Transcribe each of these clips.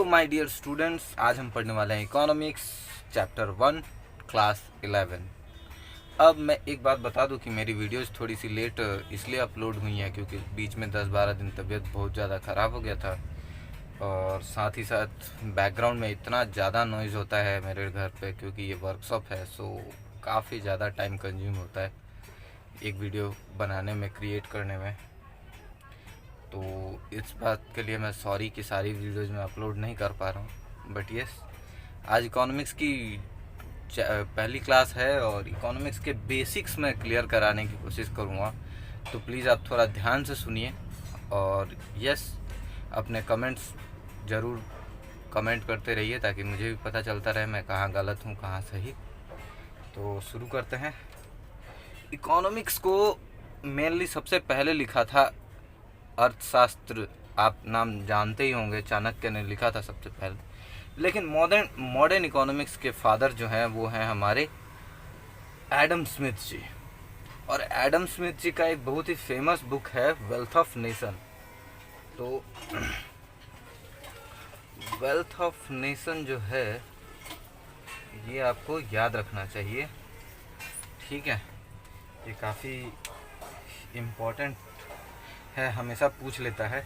My dear students, आज हम पढ़ने वाले हैं इकोनॉमिक्स चैप्टर 1 क्लास 11। अब मैं एक बात बता दूं कि मेरी वीडियोस थोड़ी सी लेट इसलिए अपलोड हुई हैं क्योंकि बीच में 10-12 दिन तबीयत बहुत ज़्यादा ख़राब हो गया था, और साथ ही साथ बैकग्राउंड में इतना ज़्यादा नॉइज़ होता है मेरे घर पे क्योंकि ये वर्कशॉप है। सो काफ़ी ज़्यादा टाइम कंज्यूम होता है एक वीडियो बनाने में, क्रिएट करने में। तो इस बात के लिए मैं सॉरी कि सारी वीडियोज़ में अपलोड नहीं कर पा रहा हूँ। बट यस, आज इकोनॉमिक्स की पहली क्लास है और इकोनॉमिक्स के बेसिक्स में क्लियर कराने की कोशिश करूँगा, तो प्लीज़ आप थोड़ा ध्यान से सुनिए। और यस, अपने कमेंट्स ज़रूर कमेंट करते रहिए ताकि मुझे भी पता चलता रहे मैं कहाँ गलत हूँ कहाँ सही। तो शुरू करते हैं। इकोनॉमिक्स को मेनली सबसे पहले लिखा था अर्थशास्त्र, आप नाम जानते ही होंगे, चाणक्य ने लिखा था सबसे पहले। लेकिन मॉडर्न इकोनॉमिक्स के फादर जो हैं वो हैं हमारे एडम स्मिथ जी। और एडम स्मिथ जी का एक बहुत ही फेमस बुक है वेल्थ ऑफ नेशन। तो वेल्थ ऑफ नेशन जो है ये आपको याद रखना चाहिए, ठीक है। ये काफ़ी इम्पोर्टेंट है, हमेशा पूछ लेता है।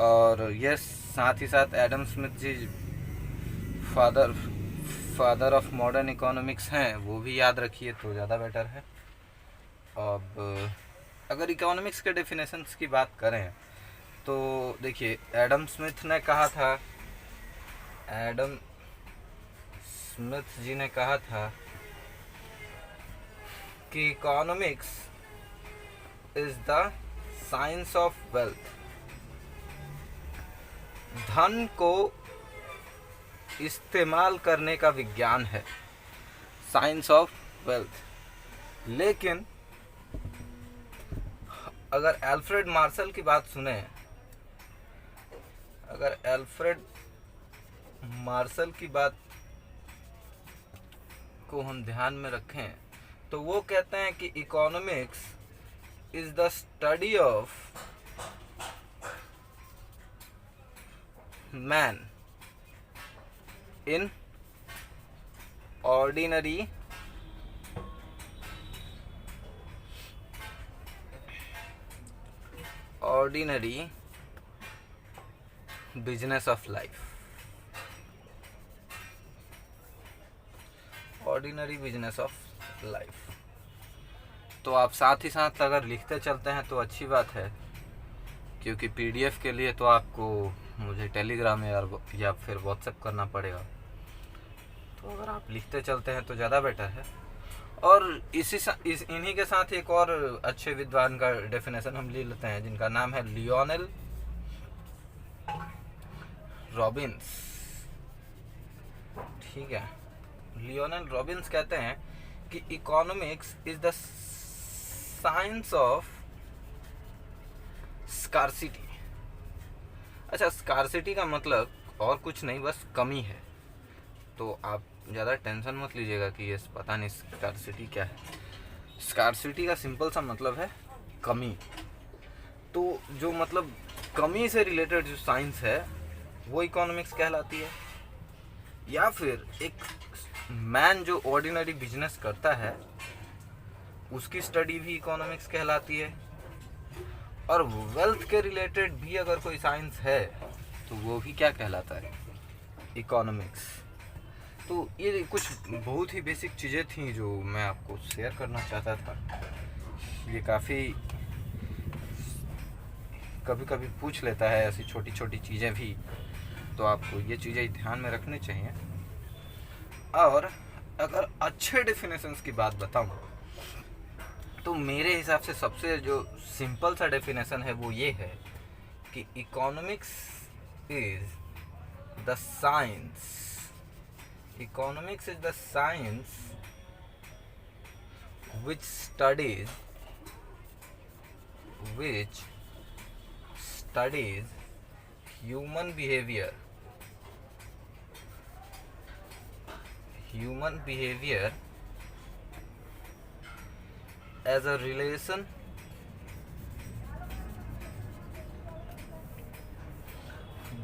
और यस, साथ ही साथ Adam Smith ji father of modern economics हैं, वो भी याद रखिए तो ज़्यादा बेटर है। अब अगर इकोनॉमिक्स के डेफिनेशंस की बात करें तो देखिए, एडम स्मिथ जी ने कहा था कि economics is the science of wealth. धन को इस्तेमाल करने का विज्ञान है, साइंस ऑफ वेल्थ। लेकिन अगर एल्फ्रेड मार्शल की बात सुने, अगर एल्फ्रेड मार्शल की बात को हम ध्यान में रखें तो वो कहते हैं कि economics is the study of man in ordinary business of life. Ordinary business of life. तो आप साथ ही साथ अगर लिखते चलते हैं तो अच्छी बात है, क्योंकि पीडीएफ के लिए तो आपको मुझे टेलीग्राम या फिर व्हाट्सएप करना पड़ेगा। तो अगर आप लिखते चलते हैं तो ज़्यादा बेटर है। और इन्हीं के साथ एक और अच्छे विद्वान का डेफिनेशन हम ले लेते हैं, जिनका नाम है लियोनेल रॉबिन्स, ठीक है। लियोनेल रॉबिन्स कहते हैं कि economics is the science of scarcity. अच्छा, स्कार्सिटी का मतलब और कुछ नहीं, बस कमी है। तो आप ज़्यादा टेंशन मत लीजिएगा कि ये पता नहीं स्कार्सिटी क्या है। स्कार्सिटी का सिंपल सा मतलब है कमी। तो जो मतलब कमी से रिलेटेड जो साइंस है वो इकोनॉमिक्स कहलाती है। या फिर एक मैन जो ऑर्डिनरी बिजनेस करता है उसकी स्टडी भी इकोनॉमिक्स कहलाती है। और वेल्थ के रिलेटेड भी अगर कोई साइंस है तो वो भी क्या कहलाता है, इकोनॉमिक्स। तो ये कुछ बहुत ही बेसिक चीज़ें थी जो मैं आपको शेयर करना चाहता था। ये काफ़ी कभी कभी पूछ लेता है ऐसी छोटी छोटी चीज़ें भी, तो आपको ये चीज़ें ध्यान में रखनी चाहिए। और अगर अच्छे डेफिनेशंस की बात बताऊं तो मेरे हिसाब से सबसे जो सिंपल सा डेफिनेशन है वो ये है कि economics is the science which studies human behavior as a relation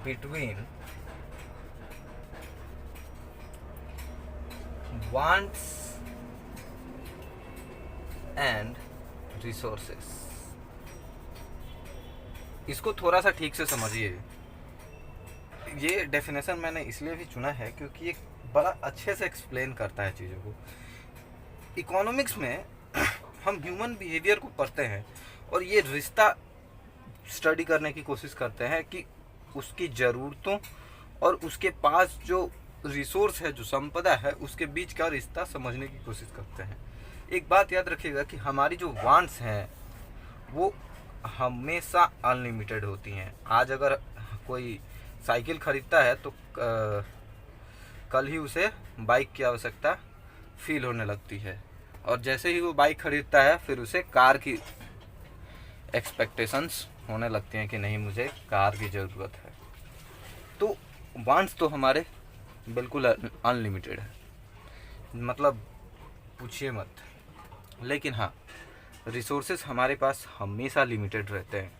between wants and resources, इसको थोड़ा सा ठीक से समझिए। ये डेफिनेशन मैंने इसलिए भी चुना है क्योंकि ये बड़ा अच्छे से एक्सप्लेन करता है चीज़ों को। इकोनॉमिक्स में हम ह्यूमन बिहेवियर को पढ़ते हैं और ये रिश्ता स्टडी करने की कोशिश करते हैं कि उसकी ज़रूरतों और उसके पास जो रिसोर्स है, जो संपदा है, उसके बीच का रिश्ता समझने की कोशिश करते हैं। एक बात याद रखिएगा कि हमारी जो वांट्स हैं वो हमेशा अनलिमिटेड होती हैं। आज अगर कोई साइकिल खरीदता है तो कल ही उसे बाइक की आवश्यकता फील होने लगती है, और जैसे ही वो बाइक खरीदता है फिर उसे कार की एक्सपेक्टेशंस होने लगती हैं कि नहीं, मुझे कार की ज़रूरत है। तो वांट्स तो हमारे बिल्कुल अनलिमिटेड है, मतलब पूछिए मत। लेकिन हाँ, रिसोर्सेज हमारे पास हमेशा लिमिटेड रहते हैं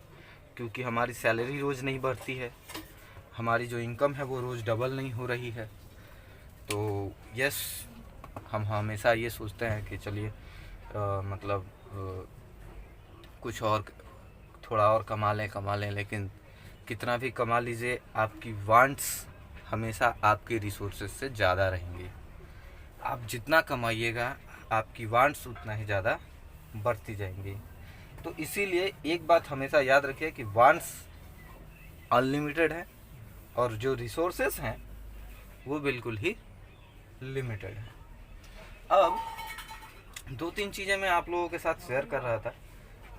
क्योंकि हमारी सैलरी रोज़ नहीं बढ़ती है, हमारी जो इनकम है वो रोज़ डबल नहीं हो रही है। तो यस, हम हमेशा ये सोचते हैं कि चलिए कुछ और, थोड़ा और कमा लें, लेकिन कितना भी कमा लीजिए आपकी वांट्स हमेशा आपके रिसोर्सेज से ज़्यादा रहेंगी। आप जितना कमाइएगा आपकी वांट्स उतना ही ज़्यादा बढ़ती जाएंगी। तो इसीलिए एक बात हमेशा याद रखिए कि वांट्स अनलिमिटेड है और जो रिसोर्सेस हैं वो बिल्कुल ही लिमिटेड है। अब दो तीन चीज़ें मैं आप लोगों के साथ शेयर कर रहा था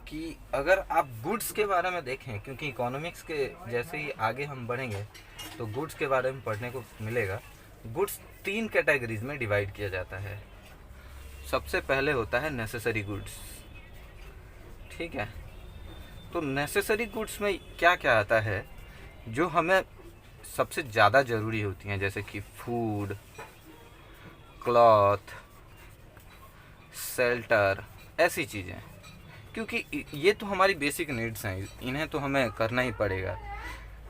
कि अगर आप गुड्स के बारे में देखें, क्योंकि इकोनॉमिक्स के जैसे ही आगे हम बढ़ेंगे तो गुड्स के बारे में पढ़ने को मिलेगा। गुड्स 3 कैटेगरीज में डिवाइड किया जाता है। सबसे पहले होता है नेसेसरी गुड्स, ठीक है। तो नेसेसरी गुड्स में क्या क्या आता है जो हमें सबसे ज़्यादा ज़रूरी होती हैं, जैसे कि फूड, क्लॉथ, शेल्टर, ऐसी चीज़ें, क्योंकि ये तो हमारी बेसिक नीड्स हैं, इन्हें तो हमें करना ही पड़ेगा,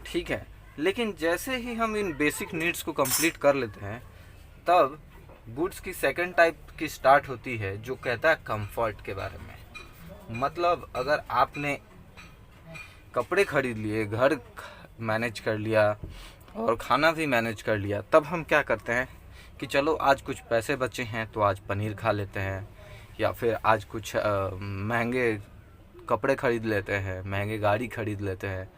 ठीक है। लेकिन जैसे ही हम इन बेसिक नीड्स को कंप्लीट कर लेते हैं तब गुड्स की सेकंड टाइप की स्टार्ट होती है जो कहता है कंफर्ट के बारे में। मतलब अगर आपने कपड़े खरीद लिए, घर मैनेज कर लिया और खाना भी मैनेज कर लिया, तब हम क्या करते हैं कि चलो आज कुछ पैसे बचे हैं तो आज पनीर खा लेते हैं, या फिर आज कुछ महंगे कपड़े खरीद लेते हैं, महंगे गाड़ी खरीद लेते हैं।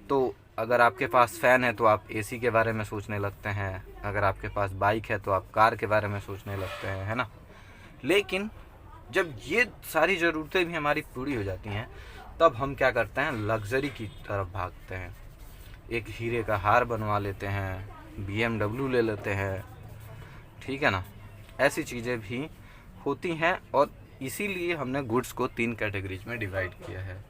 तो अगर आपके पास फ़ैन है तो आप एसी के बारे में सोचने लगते हैं, अगर आपके पास बाइक है तो आप कार के बारे में सोचने लगते हैं, है ना। लेकिन जब ये सारी ज़रूरतें भी हमारी पूरी हो जाती हैं तब हम क्या करते हैं, लग्जरी की तरफ भागते हैं। एक हीरे का हार बनवा लेते हैं, BMW ले लेते हैं, ठीक है ना। ऐसी चीज़ें भी होती हैं और इसीलिए हमने गुड्स को 3 कैटेगरीज में डिवाइड किया है।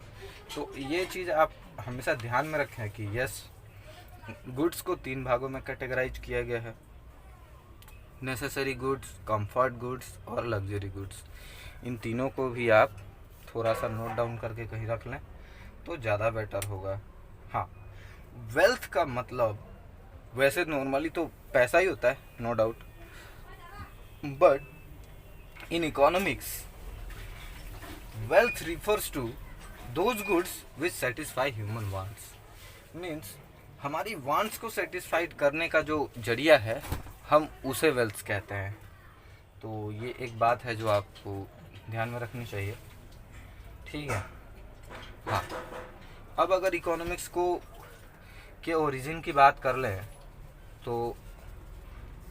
तो ये चीज़ आप हमेशा ध्यान में रखें कि यस, गुड्स को 3 भागों में कैटेगराइज किया गया है, नेसेसरी गुड्स, कंफर्ट गुड्स और लग्जरी गुड्स। इन तीनों को भी आप थोड़ा सा नोट डाउन करके कहीं रख लें तो ज़्यादा बेटर होगा। हाँ, वेल्थ का मतलब वैसे नॉर्मली तो पैसा ही होता है, no doubt, but in economics wealth refers to those goods which satisfy human wants। Means हमारी वांट्स को सेटिस्फाइड करने का जो जरिया है हम उसे वेल्थ कहते हैं। तो ये एक बात है जो आपको ध्यान में रखनी चाहिए, ठीक है। हाँ, अब अगर इकोनॉमिक्स को के ओरिजिन की बात कर लें तो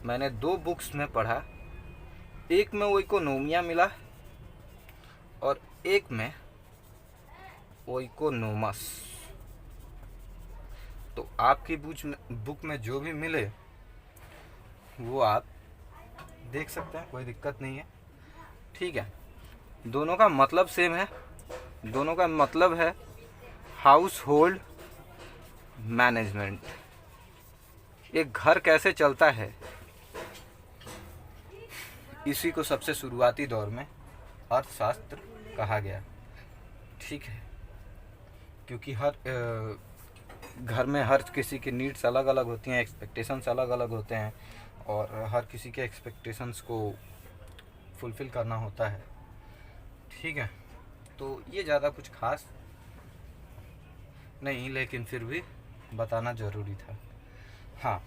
मैंने 2 बुक्स में पढ़ा, एक में ओइकोनोमिया मिला और एक में ओइकोनोमस। तो आपकी बुक में जो भी मिले वो आप देख सकते हैं, कोई दिक्कत नहीं है, ठीक है। दोनों का मतलब सेम है, दोनों का मतलब है हाउस होल्ड मैनेजमेंट। एक घर कैसे चलता है, इसी को सबसे शुरुआती दौर में अर्थशास्त्र कहा गया, ठीक है। क्योंकि हर घर में हर किसी की नीड्स अलग अलग होती हैं, एक्सपेक्टेशंस अलग अलग होते हैं और हर किसी के एक्सपेक्टेशंस को फुलफ़िल करना होता है, ठीक है। तो ये ज़्यादा कुछ खास नहीं, लेकिन फिर भी बताना ज़रूरी था। हाँ,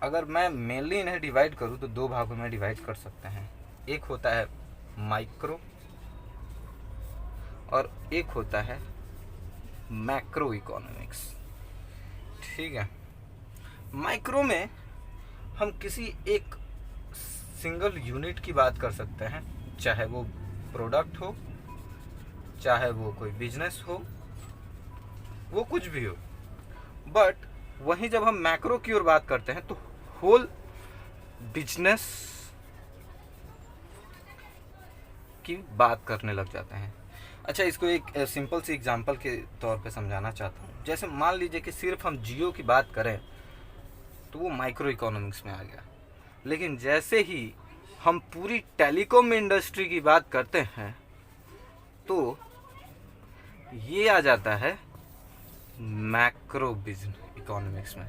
अगर मैं मेनली इन्हें डिवाइड करूँ तो दो भागों में डिवाइड कर सकते हैं। एक होता है माइक्रो और एक होता है मैक्रो इकोनॉमिक्स, ठीक है। माइक्रो में हम किसी एक सिंगल यूनिट की बात कर सकते हैं, चाहे वो प्रोडक्ट हो, चाहे वो कोई बिजनेस हो, वो कुछ भी हो। बट वहीं जब हम मैक्रो की ओर बात करते हैं तो होल बिजनेस की बात करने लग जाते हैं। अच्छा, इसको एक सिंपल सी एग्जांपल के तौर पे समझाना चाहता हूँ। जैसे मान लीजिए कि सिर्फ हम जियो की बात करें तो वो माइक्रो इकोनॉमिक्स में आ गया, लेकिन जैसे ही हम पूरी टेलीकॉम इंडस्ट्री की बात करते हैं तो ये आ जाता है मैक्रो बिजनेस इकोनॉमिक्स में।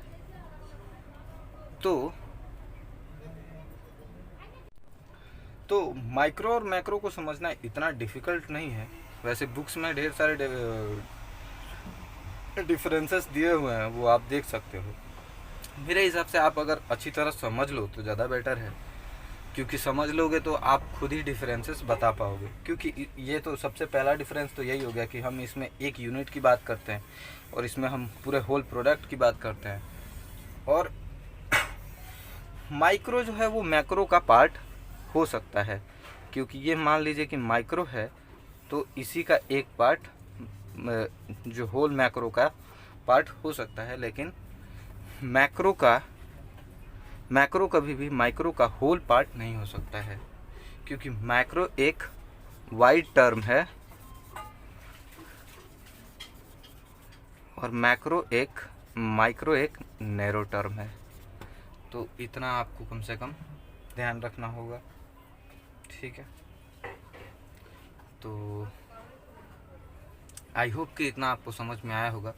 तो माइक्रो और मैक्रो को समझना इतना डिफ़िकल्ट नहीं है। वैसे बुक्स में ढेर सारे डिफरेंसेस दिए हुए हैं, वो आप देख सकते हो। मेरे हिसाब से आप अगर अच्छी तरह समझ लो तो ज़्यादा बेटर है, क्योंकि समझ लोगे तो आप खुद ही डिफरेंसेस बता पाओगे। क्योंकि ये तो सबसे पहला डिफरेंस तो यही हो गया कि हम इसमें एक यूनिट की बात करते हैं और इसमें हम पूरे होल प्रोडक्ट की बात करते हैं। और माइक्रो जो है वो मैक्रो का पार्ट हो सकता है, क्योंकि ये मान लीजिए कि माइक्रो है तो इसी का एक पार्ट जो होल मैक्रो का पार्ट हो सकता है, लेकिन मैक्रो कभी भी माइक्रो का होल पार्ट नहीं हो सकता है, क्योंकि मैक्रो एक वाइड टर्म है और माइक्रो एक नैरो टर्म है। तो इतना आपको कम से कम ध्यान रखना होगा, ठीक है। तो आई होप कि इतना आपको समझ में आया होगा।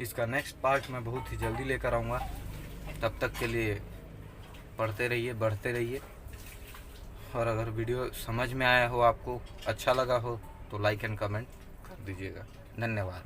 इसका नेक्स्ट पार्ट मैं बहुत ही जल्दी लेकर आऊँगा। तब तक के लिए पढ़ते रहिए, बढ़ते रहिए, और अगर वीडियो समझ में आया हो, आपको अच्छा लगा हो, तो लाइक एंड कमेंट कर दीजिएगा। धन्यवाद।